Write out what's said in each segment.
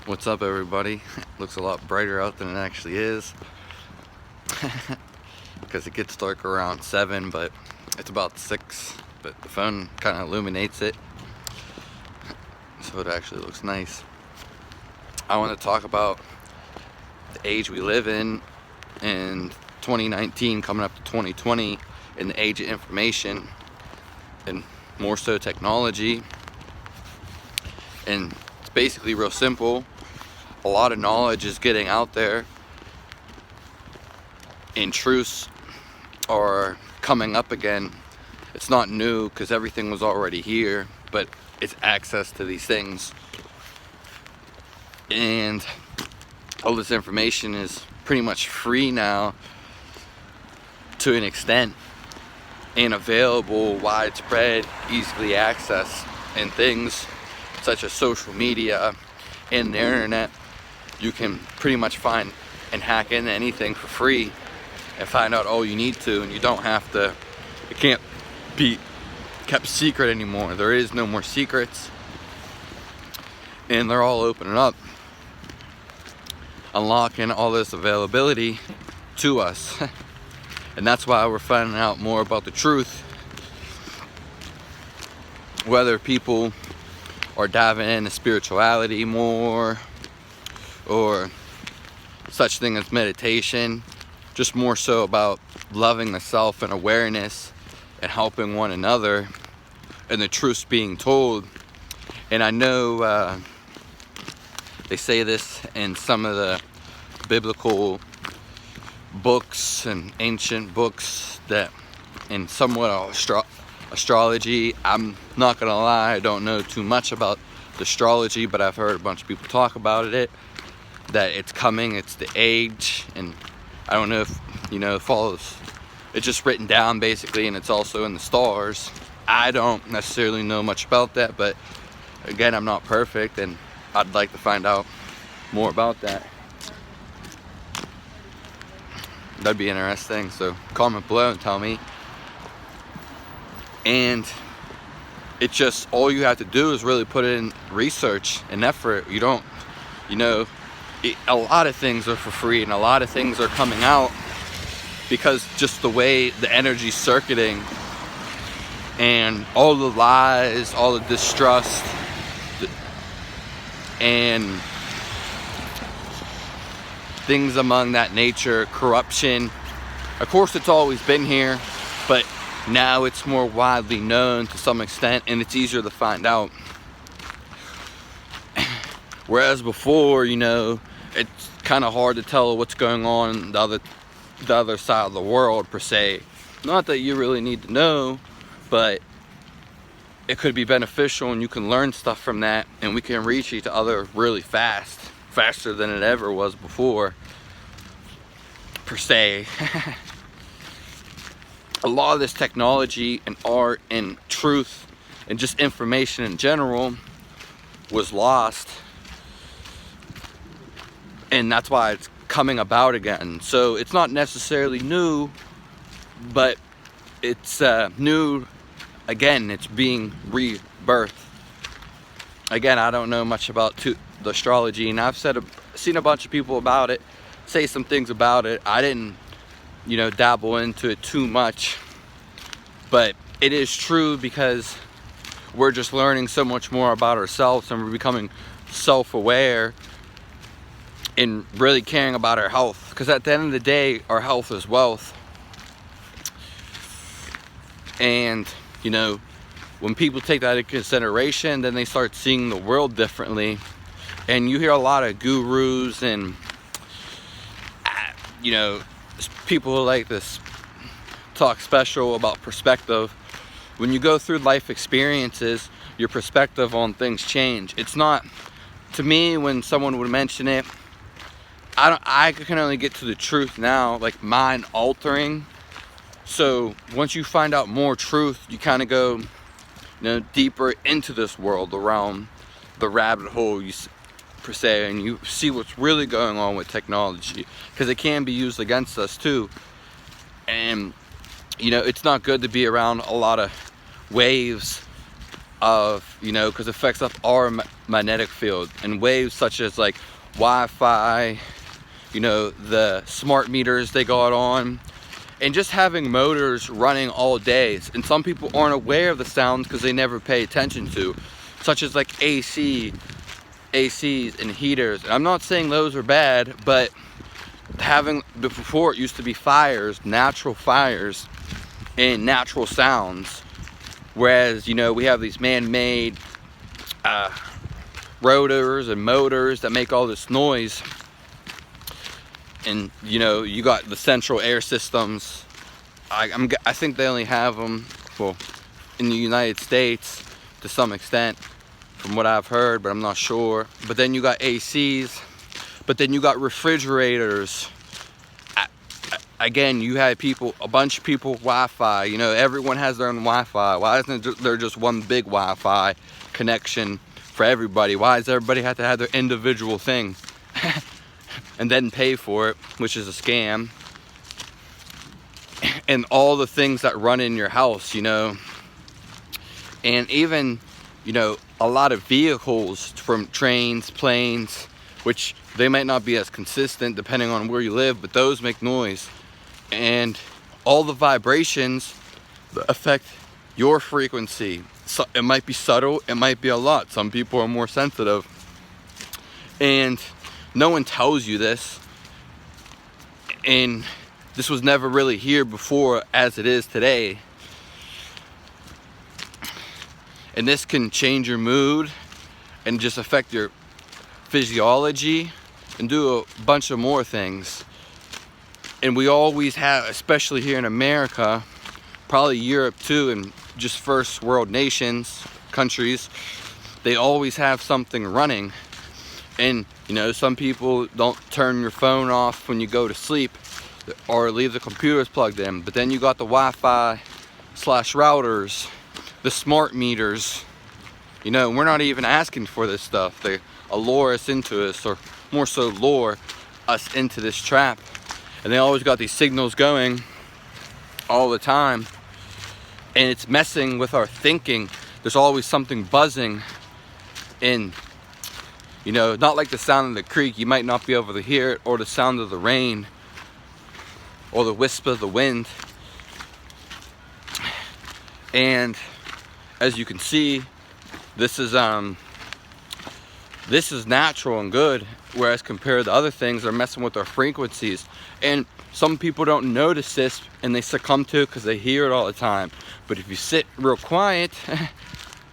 What's up, everybody? Looks a lot brighter out than it actually is because it gets dark around 7, but it's about 6, but the phone kind of illuminates it, so it actually looks nice. I want to talk about the age we live in 2019 coming up to 2020, in the age of information and more so technology. And it's basically real simple. A lot of knowledge is getting out there, and truths are coming up again. It's not new because everything was already here, but it's access to these things. And all this information is pretty much free now to an extent, and available, widespread, easily accessed, and things such as social media and the internet. You can pretty much find and hack into anything for free and find out all you need to, and you don't have to, it can't be kept secret anymore. There is no more secrets, and they're all opening up, unlocking all this availability to us. And that's why we're finding out more about the truth. Whether people are diving into spirituality more, or such thing as meditation, just more so about loving the self and awareness and helping one another, and the truths being told. And I know they say this in some of the biblical books and ancient books, that in somewhat astrology, I'm not gonna lie, I don't know too much about the astrology, but I've heard a bunch of people talk about it, that it's coming, it's the age. And I don't know if it follows, it's just written down basically, and it's also in the stars. I don't necessarily know much about that, but again, I'm not perfect, and I'd like to find out more about that. That'd be interesting, so comment below and tell me. And it's just, all you have to do is really put in research and effort. You don't, a lot of things are for free, and a lot of things are coming out because just the way the energy's circuiting, and all the lies, all the distrust, and things among that nature, corruption. Of course, it's always been here, but now it's more widely known to some extent, and it's easier to find out. Whereas before, it's kind of hard to tell what's going on the other side of the world, per se. Not that you really need to know, but it could be beneficial, and you can learn stuff from that, and we can reach each other really fast, faster than it ever was before, per se. A lot of this technology and art and truth and just information in general was lost, and that's why it's coming about again. So it's not necessarily new, but it's new again. It's being rebirthed again. I don't know much about the astrology, and I've seen a bunch of people about it, say some things about it. I didn't dabble into it too much, but it is true, because we're just learning so much more about ourselves, and we're becoming self-aware and really caring about our health, because at the end of the day, our health is wealth. And when people take that into consideration, then they start seeing the world differently. And you hear a lot of gurus and people who like this talk special about perspective. When you go through life experiences, your perspective on things change. It's not, to me, when someone would mention it, I can only get to the truth now, like mind altering. So once you find out more truth, you kind of go deeper into this world, the realm, the rabbit hole, per se, and you see what's really going on with technology, because it can be used against us too. And it's not good to be around a lot of waves of, you know, because it affects up our magnetic field, and waves such as like Wi-Fi, you know, the smart meters they got on, and just having motors running all day. And some people aren't aware of the sounds because they never pay attention to, such as like ACs and heaters. And I'm not saying those are bad, but before it used to be fires, natural fires and natural sounds, whereas, you know, we have these man-made rotors and motors that make all this noise. And, you know, you got the central air systems. I think they only have them, well, in the United States to some extent, from what I've heard, but I'm not sure. But then you got ACs, but then you got refrigerators. Again, you had a bunch of people, Wi-Fi. You know, everyone has their own Wi-Fi. Why isn't there just one big Wi-Fi connection for everybody? Why does everybody have to have their individual thing and then pay for it, which is a scam? And all the things that run in your house, you know, and even, you know, a lot of vehicles, from trains, planes, which they might not be as consistent depending on where you live, but those make noise. And all the vibrations affect your frequency. So it might be subtle, it might be a lot. Some people are more sensitive, and no one tells you this. And this was never really here before as it is today. And this can change your mood and just affect your physiology and do a bunch of more things. And we always have, especially here in America, probably Europe too, and just first world nations, countries, they always have something running. And, you know, some people don't turn your phone off when you go to sleep or leave the computers plugged in. But then you got the Wi-Fi / routers, the smart meters. You know, we're not even asking for this stuff. They allure us into this, or more so lure us into this trap. And they always got these signals going all the time, and it's messing with our thinking. There's always something buzzing, and, you know, not like the sound of the creek. You might not be able to hear it, or the sound of the rain, or the wisp of the wind. And as you can see, this is natural and good, whereas compared to other things, they're messing with our frequencies. And some people don't notice this, and they succumb to it because they hear it all the time. But if you sit real quiet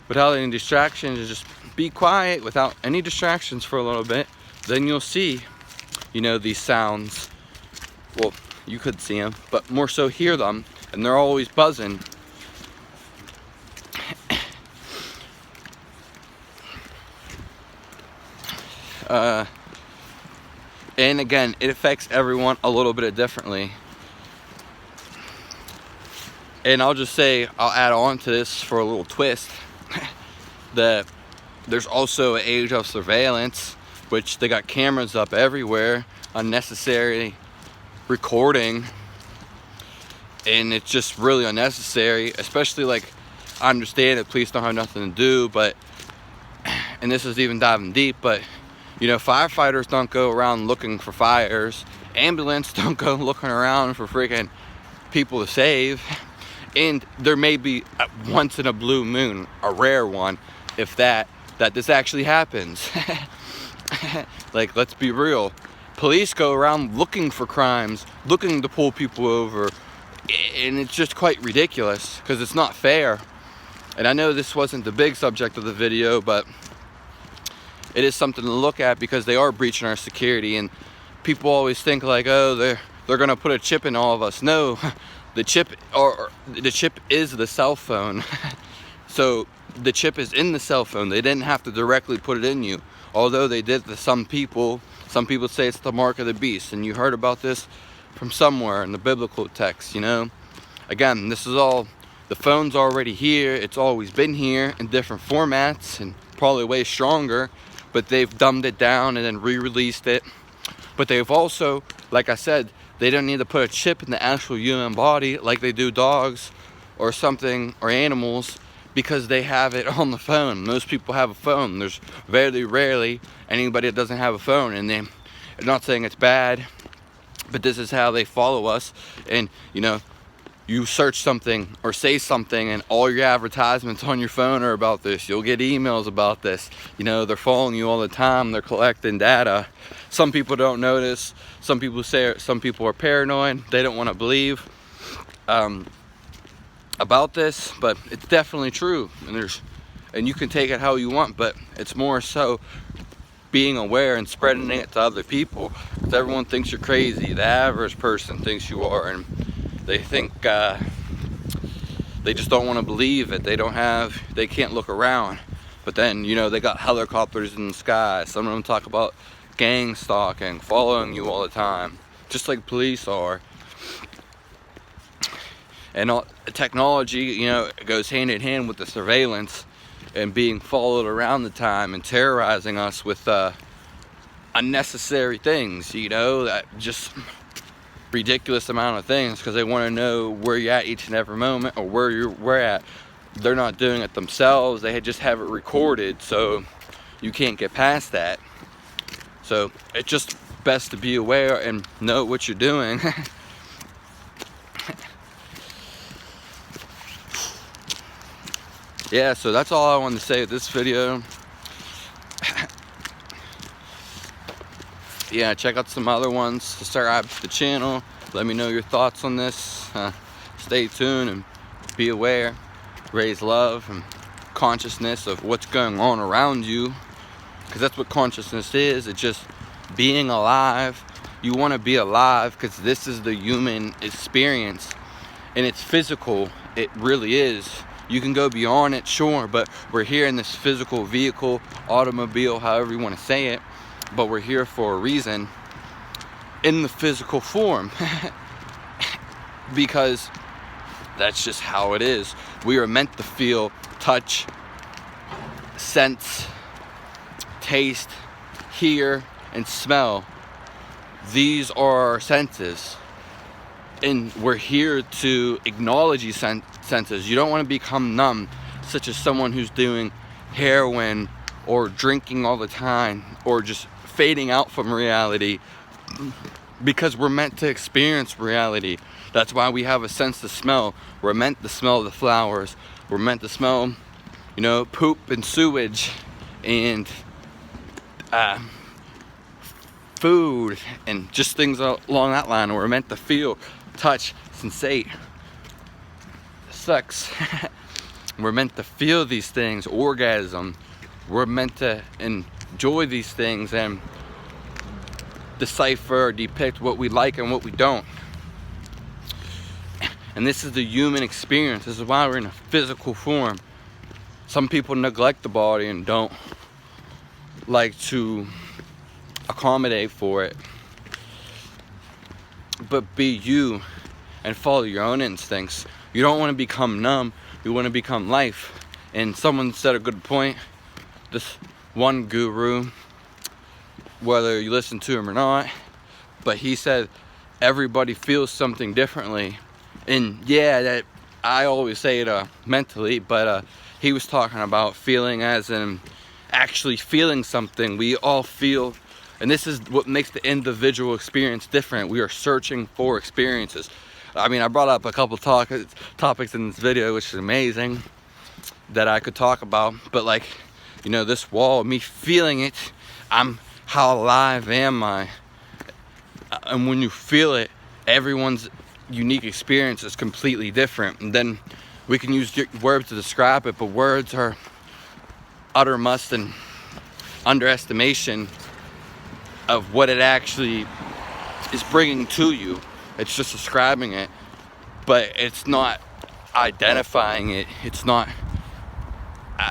without any distractions, and just be quiet without any distractions for a little bit, then you'll see, you know, these sounds. Well, you could see them, but more so hear them, and they're always buzzing. And again, it affects everyone a little bit differently. And I'll just say, I'll add on to this for a little twist, that there's also an age of surveillance, which they got cameras up everywhere, unnecessary recording, and it's just really unnecessary. Especially, like, I understand that police don't have nothing to do, but, and this is even diving deep, but, you know, firefighters don't go around looking for fires. Ambulance don't go looking around for freaking people to save. And there may be once in a blue moon, a rare one, if that this actually happens. Like, let's be real. Police go around looking for crimes, looking to pull people over. And it's just quite ridiculous, because it's not fair. And I know this wasn't the big subject of the video, but it is something to look at, because they are breaching our security. And people always think like, oh, they're gonna put a chip in all of us. No, the chip is the cell phone. So the chip is in the cell phone. They didn't have to directly put it in you, although they did to some people. Some people say it's the mark of the beast, and you heard about this from somewhere in the biblical text, you know. Again, this is all, the phone's already here. It's always been here in different formats, and probably way stronger, but they've dumbed it down and then re-released it. But they've also, like I said, they don't need to put a chip in the actual human body like they do dogs or something, or animals, because they have it on the phone. Most people have a phone. There's very rarely anybody that doesn't have a phone, and I'm not saying it's bad, but this is how they follow us. And you know, you search something or say something and all your advertisements on your phone are about this. You'll get emails about this. You know, they're following you all the time. They're collecting data. Some people don't notice. Some people are paranoid. They don't want to believe about this, but it's definitely true. And you can take it how you want, but it's more so being aware and spreading it to other people. Because everyone thinks you're crazy. The average person thinks you are, and they think they just don't want to believe it. They can't look around. But then, you know, they got helicopters in the sky. Some of them talk about gang stalking, following you all the time, just like police are. And technology, you know, goes hand in hand with the surveillance and being followed around the time and terrorizing us with unnecessary things, you know, that just ridiculous amount of things, because they want to know where you're at each and every moment, or where at. They're not doing it themselves. They just have it recorded, so you can't get past that. So it's just best to be aware and know what you're doing. Yeah, so that's all I wanted to say with this video. Yeah, check out some other ones. Subscribe to the channel. Let me know your thoughts on this. Stay tuned and be aware. Raise love and consciousness of what's going on around you, because that's what consciousness is. It's just being alive. You want to be alive because this is the human experience, and it's physical. It really is. You can go beyond it, sure, but we're here in this physical vehicle, automobile, however you want to say it, but we're here for a reason in the physical form. Because that's just how it is. We are meant to feel, touch, sense, taste, hear, and smell. These are our senses. And we're here to acknowledge these senses. You don't want to become numb, such as someone who's doing heroin or drinking all the time, or just fading out from reality, because we're meant to experience reality. That's why we have a sense of smell. We're meant to smell the flowers. We're meant to smell, you know, poop and sewage and food and just things along that line. We're meant to feel, touch, sensate, sex. We're meant to feel these things, orgasm. We're meant to enjoy these things and decipher or depict what we like and what we don't. And this is the human experience. This is why we're in a physical form. Some people neglect the body and don't like to accommodate for it. But be you and follow your own instincts. You don't want to become numb. You want to become life. And someone said a good point. This one guru, whether you listen to him or not, but he said everybody feels something differently. And yeah, that I always say it mentally, but he was talking about feeling as in actually feeling something. We all feel, and this is what makes the individual experience different. We are searching for experiences. I mean, I brought up a couple topics in this video, which is amazing, that I could talk about, but like, you know, this wall, me feeling it, how alive am I? And when you feel it, everyone's unique experience is completely different. And then we can use words to describe it, but words are utter must and underestimation of what it actually is bringing to you. It's just describing it, but it's not identifying it. It's not,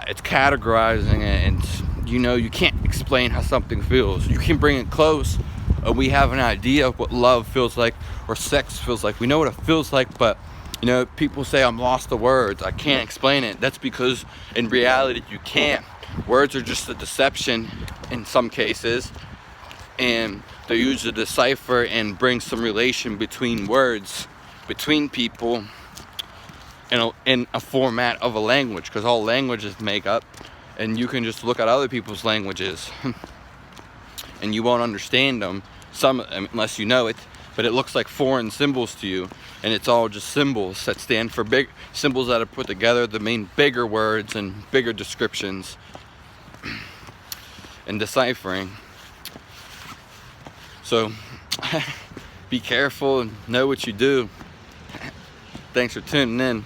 it's categorizing it. And you know, you can't explain how something feels. You can bring it close, and we have an idea of what love feels like or sex feels like. We know what it feels like, but you know, people say I'm lost to words. I can't explain it. That's because in reality you can't. Words are just a deception in some cases, and they're used to decipher and bring some relation between words, between people. in a format of a language, because all languages make up, and you can just look at other people's languages and you won't understand them, some unless you know it, but it looks like foreign symbols to you, and it's all just symbols that stand for big symbols that are put together that mean bigger words and bigger descriptions and deciphering. So be careful and know what you do. Thanks for tuning in.